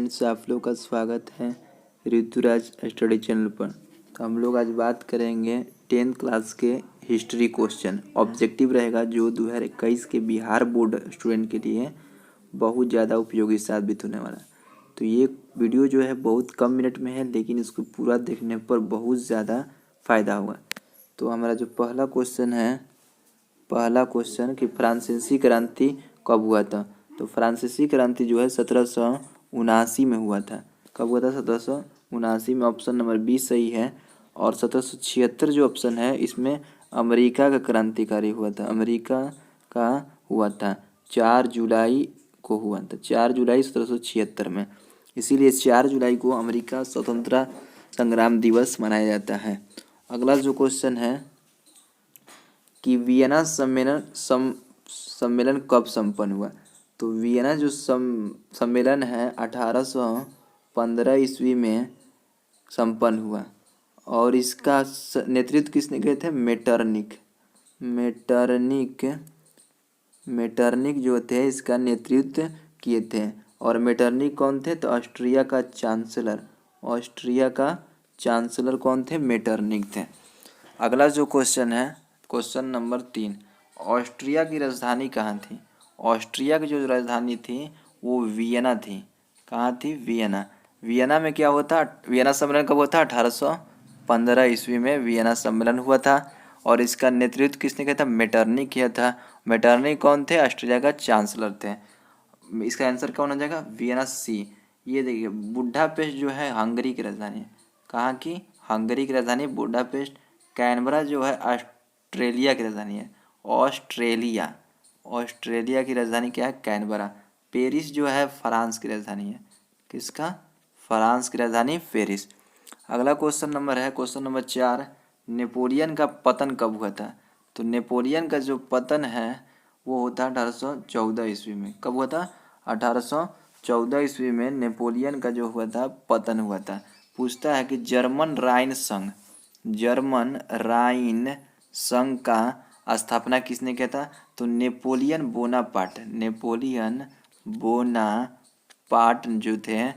Friends, आप लोग का स्वागत है ऋतुराज स्टडी चैनल पर। तो हम लोग आज बात करेंगे 10th क्लास के हिस्ट्री क्वेश्चन। ऑब्जेक्टिव रहेगा जो 2021 के बिहार बोर्ड स्टूडेंट के लिए बहुत ज़्यादा उपयोगी साबित होने वाला। तो ये वीडियो जो है बहुत कम मिनट में है, लेकिन इसको पूरा देखने पर बहुत ज़्यादा फ़ायदा होगा। तो हमारा जो पहला क्वेश्चन कि फ्रांसीसी क्रांति कब हुआ था। तो फ्रांसीसी क्रांति जो है 1779 में हुआ था। कब हुआ था? 1779 में। ऑप्शन नंबर 20 सही है। और 1776 जो ऑप्शन है इसमें अमेरिका का क्रांतिकारी हुआ था। अमेरिका का हुआ था 4 जुलाई को हुआ था। 4 जुलाई 1776 में। इसीलिए 4 जुलाई को अमेरिका स्वतंत्रता संग्राम दिवस मनाया जाता है। अगला जो क्वेश्चन है कि वियना सम्मेलन कब संपन्न हुआ। तो वियना जो सम्मेलन है 1815 ईस्वी में संपन्न हुआ। और इसका नेतृत्व किसने किए थे? मेटरनिक जो थे इसका नेतृत्व किए थे। और मेटरनिक कौन थे? तो ऑस्ट्रिया का चांसलर कौन थे? मेटरनिक थे। अगला जो क्वेश्चन है क्वेश्चन नंबर 3, ऑस्ट्रिया की राजधानी कहाँ थी? ऑस्ट्रिया की जो राजधानी थी वो वियना थी। कहाँ थी? वियना में क्या हुआ था? वियना सम्मेलन कब हुआ था? 1815 ईस्वी में वियना सम्मेलन हुआ था। और इसका नेतृत्व किसने किया था? मेटरनिक किया था। मेटरनिक कौन थे? ऑस्ट्रिया का चांसलर थे। इसका आंसर कौन हो जाएगा? वियना सी। ये देखिए, बुडापेस्ट जो है हंगरी की राजधानी है। कहाँ की? हंगरी की राजधानी बुडापेस्ट। कैनबरा जो है ऑस्ट्रेलिया की राजधानी है। ऑस्ट्रेलिया की राजधानी क्या है? कैनबरा। पेरिस जो है फ्रांस की राजधानी है। किसका? फ्रांस की राजधानी पेरिस। अगला क्वेश्चन नंबर है क्वेश्चन नंबर 4, नेपोलियन का पतन कब हुआ था? तो नेपोलियन का जो पतन है वो होता है 1814 ईस्वी में। कब हुआ था? 1814 ईस्वी में नेपोलियन का जो हुआ था पतन हुआ था। पूछता है कि जर्मन राइन संघ का स्थापना किसने किया था? तो नेपोलियन बोनापार्ट जो थे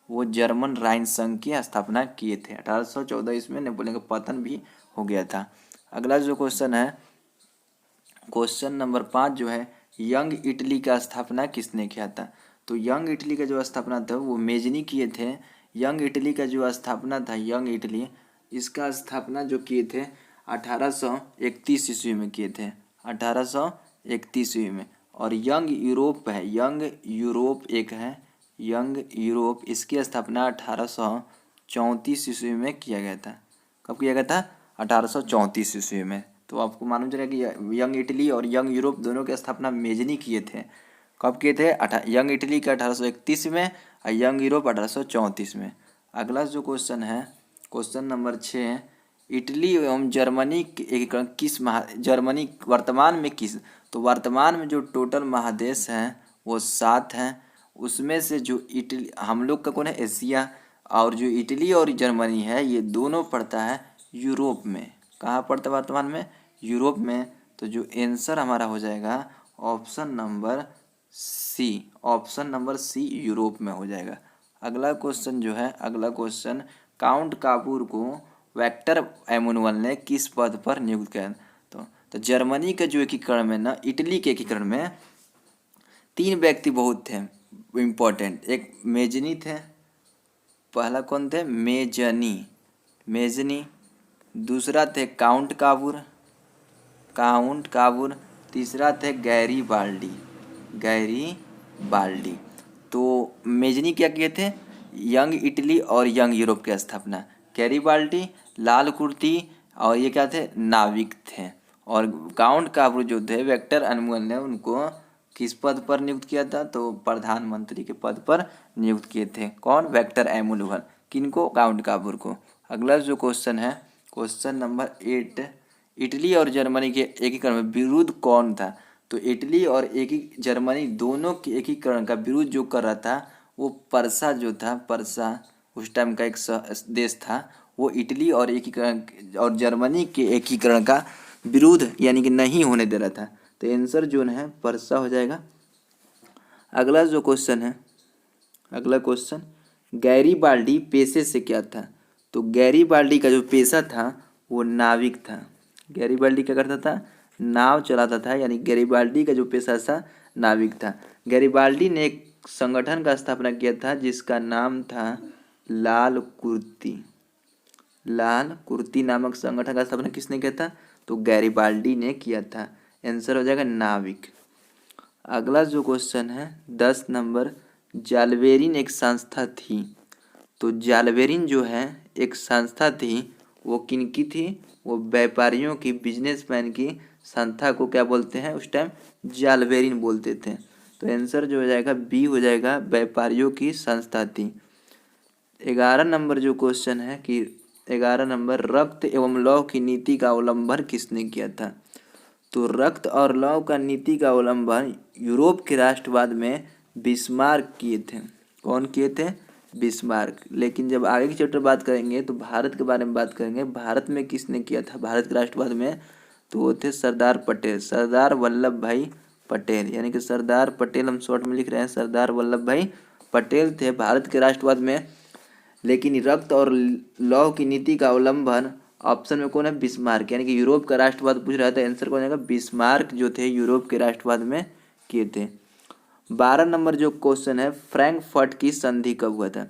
वो जर्मन राइन संघ की स्थापना किए थे। 1814 ईस्वी में नेपोलियन का पतन भी हो गया था। अगला जो क्वेश्चन है क्वेश्चन नंबर 5 जो है, यंग इटली का स्थापना किसने किया था? तो यंग इटली का जो स्थापना था वो मेजनी किए थे। यंग इटली का जो स्थापना था, यंग इटली, इसका स्थापना जो किए थे 1831 ईस्वी में किए थे। 1831 ईस्वी में। और यंग यूरोप इसकी स्थापना 1834 ईस्वी में किया गया था। कब किया गया था? 1834 ईस्वी में। तो आपको मालूम चलेगा कि यंग इटली और यंग यूरोप दोनों की स्थापना मेजनी किए थे। कब किए थे? यंग इटली का 1831 में और यंग यूरोप 1834 में। अगला जो क्वेश्चन है क्वेश्चन नंबर 6, इटली एवं जर्मनी के एकीकरण जर्मनी वर्तमान में किस? तो वर्तमान में जो टोटल महादेश हैं वो 7 हैं। उसमें से जो इटली हम लोग का कौन है? एशिया। और जो इटली और जर्मनी है ये दोनों पड़ता है यूरोप में। कहाँ पड़ता है वर्तमान में? यूरोप में। तो जो आंसर हमारा हो जाएगा ऑप्शन नंबर सी यूरोप में हो जाएगा। अगला क्वेश्चन काउंट कापूर को विक्टर एमुनुअल ने किस पद पर नियुक्त किया? तो जर्मनी के जो एकीकरण में ना, इटली के एकीकरण में 3 व्यक्ति बहुत थे इम्पोर्टेंट। एक मेजनी थे। पहला कौन थे? मेजनी। दूसरा थे काउंट काबूर। तीसरा थे गैरीबाल्डी। तो मेजनी क्या किए थे? यंग इटली और यंग यूरोप की स्थापना। गैरीबाल्डी लाल कुर्ती और ये क्या थे? नाविक थे। और काउंट काबूर जो थे विक्टर एमुनुअल ने उनको किस पद पर नियुक्त किया था? तो प्रधानमंत्री के पद पर नियुक्त किए थे। कौन? विक्टर एमुनुअल। किनको? काउंट काबूर को। अगला जो क्वेश्चन है क्वेश्चन नंबर 8, इटली और जर्मनी के एकीकरण में विरोध कौन था? तो इटली और जर्मनी दोनों के एकीकरण का विरोध जो कर रहा था वो परसा जो था, परसा उस टाइम का एक देश था। वो इटली और जर्मनी के एकीकरण का विरोध यानी कि नहीं होने दे रहा था। तो आंसर जो है परसा हो जाएगा। अगला जो क्वेश्चन है, अगला क्वेश्चन, गैरीबाल्डी पेशे से क्या था? तो गैरीबाल्डी का जो पेशा था वो नाविक था। गैरीबाल्डी क्या करता था? नाव चलाता था, यानी गैरीबाल्डी का जो पेशा था नाविक था। गैरीबाल्डी ने एक संगठन का स्थापना किया था जिसका नाम था लाल कुर्ती। लाल कुर्ती नामक संगठन का स्थापना किसने किया था? तो गैरीबाल्डी ने किया था। आंसर हो जाएगा नाविक। अगला जो क्वेश्चन है 10 नंबर, जालबेरिन एक संस्था थी। तो जालबेरिन जो है एक संस्था थी, वो किनकी थी? वो व्यापारियों की, बिजनेसमैन की संस्था को क्या बोलते हैं? उस टाइम जालबेरिन बोलते थे। तो आंसर जो हो जाएगा बी हो जाएगा, व्यापारियों की संस्था थी। 11 नंबर जो क्वेश्चन है कि 11 नंबर, रक्त एवं लौह की नीति का अवलंबन किसने किया था? तो रक्त और लौह का नीति का अवलंबन यूरोप के राष्ट्रवाद में बिस्मार्क किए थे। कौन किए थे? बिस्मार्क। लेकिन जब आगे के चैप्टर बात करेंगे तो भारत के बारे में बात करेंगे, भारत में किसने किया था भारत के राष्ट्रवाद में? तो वो थे सरदार पटेल, सरदार वल्लभ भाई पटेल, यानी कि सरदार पटेल हम शॉर्ट में लिख रहे हैं, सरदार वल्लभ भाई पटेल थे भारत के राष्ट्रवाद में। लेकिन रक्त और लौह की नीति का अवलंबन ऑप्शन में कौन है? बिस्मार्क, यानी कि यूरोप का राष्ट्रवाद पूछ रहा था, आंसर कौन जाएगा? बिस्मार्क जो थे यूरोप के राष्ट्रवाद में किए थे। 12 नंबर जो क्वेश्चन है, फ्रैंकफर्ट की संधि कब हुआ था?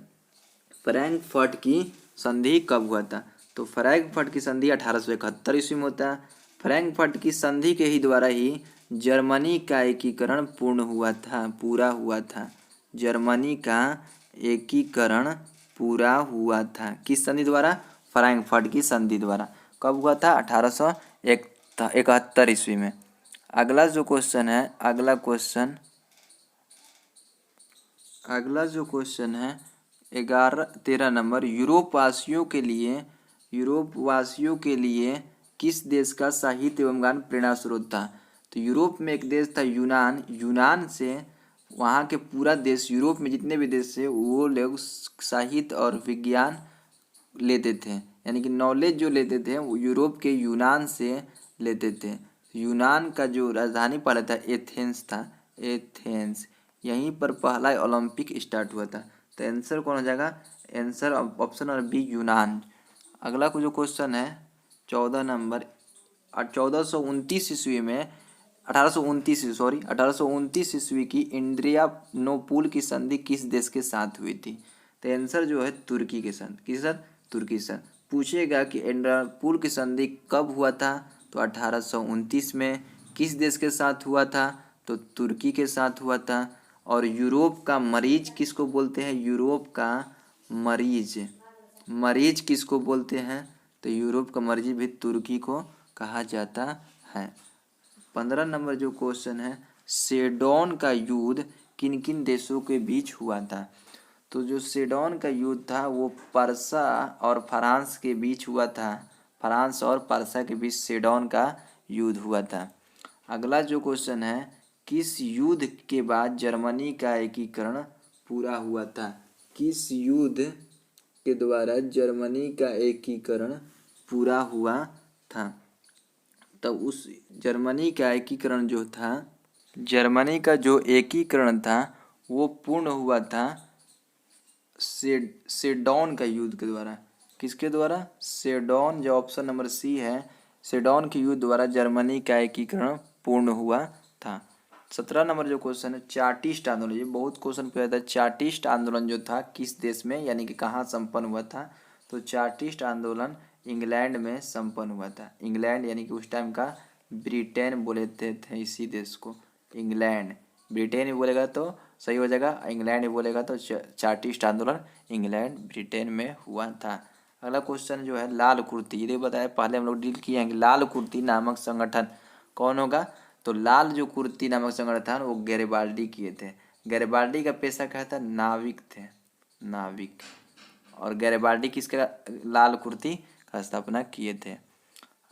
फ्रैंकफर्ट की संधि कब हुआ था? तो फ्रैंकफर्ट की संधि 1871 ईस्वी में होता है। फ्रैंकफर्ट की संधि के ही द्वारा ही जर्मनी का एकीकरण पूर्ण हुआ था, पूरा हुआ था। जर्मनी का एकीकरण पूरा हुआ था किस संधि द्वारा? फ्रैंकफर्ट की संधि द्वारा। कब हुआ था? 1871 ईस्वी में। अगला जो क्वेश्चन है, अगला जो क्वेश्चन है 13 नंबर, यूरोप वासियों के लिए किस देश का साहित्य एवं गान प्रेरणा स्रोत था? तो यूरोप में एक देश था यूनान, यूनान से वहाँ के पूरा देश, यूरोप में जितने भी देश थे वो लोग साहित्य और विज्ञान लेते थे, यानी कि नॉलेज जो लेते थे वो यूरोप के यूनान से लेते थे। यूनान का जो राजधानी पहले था एथेंस था, एथेंस। यहीं पर पहला ओलंपिक स्टार्ट हुआ था। तो आंसर कौन हो जाएगा? आंसर ऑप्शन और बी, यूनान। अगला को जो क्वेश्चन है 14 नंबर, 1429 ईस्वी में 1829 ईस्वी की इंद्रियानोपुल की संधि किस देश के साथ हुई थी? तो आंसर जो है तुर्की के साथ। किस साथ? तुर्की के साथ। पूछेगा कि इंद्रियानोपुल की संधि कब हुआ था? तो 1829 में। किस देश के साथ हुआ था? तो तुर्की के साथ हुआ था। और यूरोप का मरीज किसको बोलते हैं? यूरोप का मरीज, मरीज किसको बोलते हैं? तो यूरोप का मरीज भी तुर्की को कहा जाता है। 15 नंबर जो क्वेश्चन है, सेडोन का युद्ध किन किन देशों के बीच हुआ था? तो जो सेडोन का युद्ध था वो परसा और फ्रांस के बीच हुआ था। फ्रांस और परसा के बीच सेडोन का युद्ध हुआ था। अगला जो क्वेश्चन है, किस युद्ध के बाद जर्मनी का एकीकरण पूरा हुआ था? किस युद्ध के द्वारा जर्मनी का एकीकरण पूरा हुआ था? तब उस जर्मनी का एकीकरण जो था, जर्मनी का जो एकीकरण था वो पूर्ण हुआ था सेडोन का युद्ध के द्वारा। किसके द्वारा? सेडोन, जो ऑप्शन नंबर सी है, सेडोन के युद्ध द्वारा जर्मनी का एकीकरण पूर्ण हुआ था। 17 नंबर जो क्वेश्चन है, चार्टिस्ट आंदोलन, ये बहुत क्वेश्चन पूछा था। चार्टिस्ट आंदोलन जो था किस देश में, यानी कि कहाँ संपन्न हुआ था? तो चार्टिस्ट आंदोलन इंग्लैंड में संपन्न हुआ था। इंग्लैंड यानी कि उस टाइम का ब्रिटेन बोले थे इसी देश को, इंग्लैंड। ब्रिटेन ही बोलेगा तो सही हो जाएगा, इंग्लैंड ही बोलेगा तो चार्टिस्ट आंदोलन इंग्लैंड ब्रिटेन में हुआ था। अगला क्वेश्चन जो है लाल कुर्ती, ये बताया पहले हम लोग डील किए हैं कि लाल कुर्ती नामक संगठन कौन होगा? तो लाल जो कुर्ती नामक संगठन वो गैरिबाल्डी किए थे। गैरिबाल्डी का पेशा क्या था? नाविक थे, नाविक। और गैरिबाल्डी किसका लाल कुर्ती का स्थापना किए थे।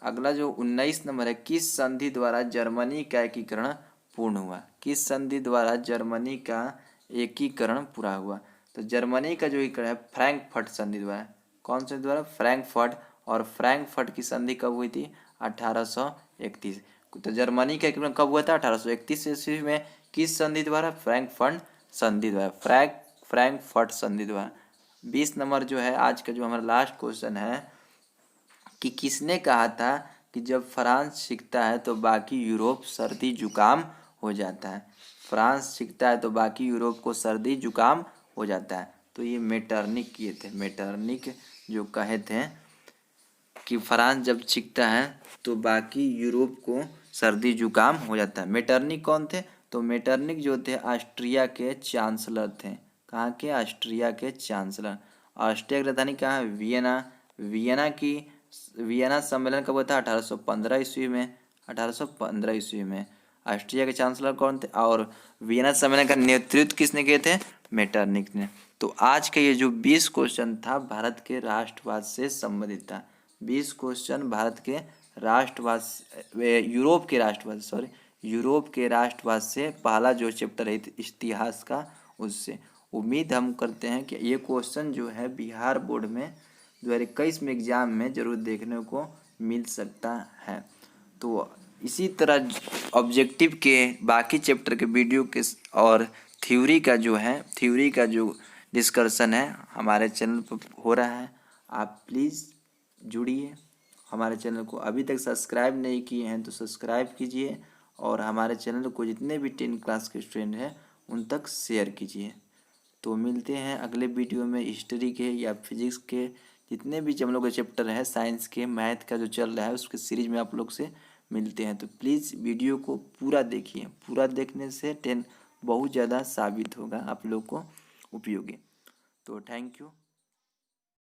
अगला जो 19 नंबर है, किस संधि द्वारा जर्मनी का एकीकरण पूर्ण हुआ? किस संधि द्वारा जर्मनी का एकीकरण पूरा हुआ? तो जर्मनी का जो एकीकरण है फ्रैंकफर्ट संधि द्वारा। कौन से द्वारा? फ्रैंकफर्ट। और फ्रैंकफर्ट की संधि कब हुई थी? 1831। तो जर्मनी का एकीकरण कब हुआ था? 1831 ईस्वी में। किस संधि द्वारा? फ्रैंकफर्ट संधि द्वारा, फ्रैंकफर्ट संधि द्वारा। 20 नंबर जो है आज का जो हमारा लास्ट क्वेश्चन है कि किसने कहा था कि जब फ्रांस सीखता है तो बाकी यूरोप सर्दी जुकाम हो जाता है। फ्रांस सीखता है तो बाकी यूरोप को सर्दी जुकाम हो जाता है। तो ये मेटरनिक किए थे। मेटरनिक जो कहे थे कि फ्रांस जब सीखता है तो बाकी यूरोप को सर्दी जुकाम हो जाता है। मेटरनिक कौन थे? तो मेटरनिक जो थे ऑस्ट्रिया के चांसलर थे। कहाँ के? ऑस्ट्रिया के चांसलर। ऑस्ट्रिया की राजधानी कहाँ है? वियना। वियना सम्मेलन कब हुआ था? 1815 ईस्वी में। 1815 ईस्वी में ऑस्ट्रिया के चांसलर कौन थे? और वियना सम्मेलन का नेतृत्व किसने किए थे? मेटरनिक ने। तो आज का ये जो 20 क्वेश्चन था भारत के राष्ट्रवाद से संबंधित था। 20 क्वेश्चन भारत के राष्ट्रवाद, यूरोप के राष्ट्रवाद से पहला जो चैप्टर है इतिहास का, उससे उम्मीद हम करते हैं कि ये क्वेश्चन जो है बिहार बोर्ड में 2021 में एग्जाम में जरूर देखने को मिल सकता है। तो इसी तरह ऑब्जेक्टिव के बाकी चैप्टर के वीडियो के और थ्योरी का जो डिस्कशन है हमारे चैनल पर हो रहा है। आप प्लीज़ जुड़िए। हमारे चैनल को अभी तक सब्सक्राइब नहीं किए हैं तो सब्सक्राइब कीजिए और हमारे चैनल को जितने भी 10 क्लास के स्टूडेंट हैं उन तक शेयर कीजिए। तो मिलते हैं अगले वीडियो में। हिस्ट्री के या फिजिक्स के जितने भी हम लोग के चैप्टर है, साइंस के, मैथ का जो चल रहा है उसके सीरीज में आप लोग से मिलते हैं। तो प्लीज़ वीडियो को पूरा देखिए। पूरा देखने से 10 बहुत ज़्यादा साबित होगा आप लोग को उपयोगी। तो थैंक यू।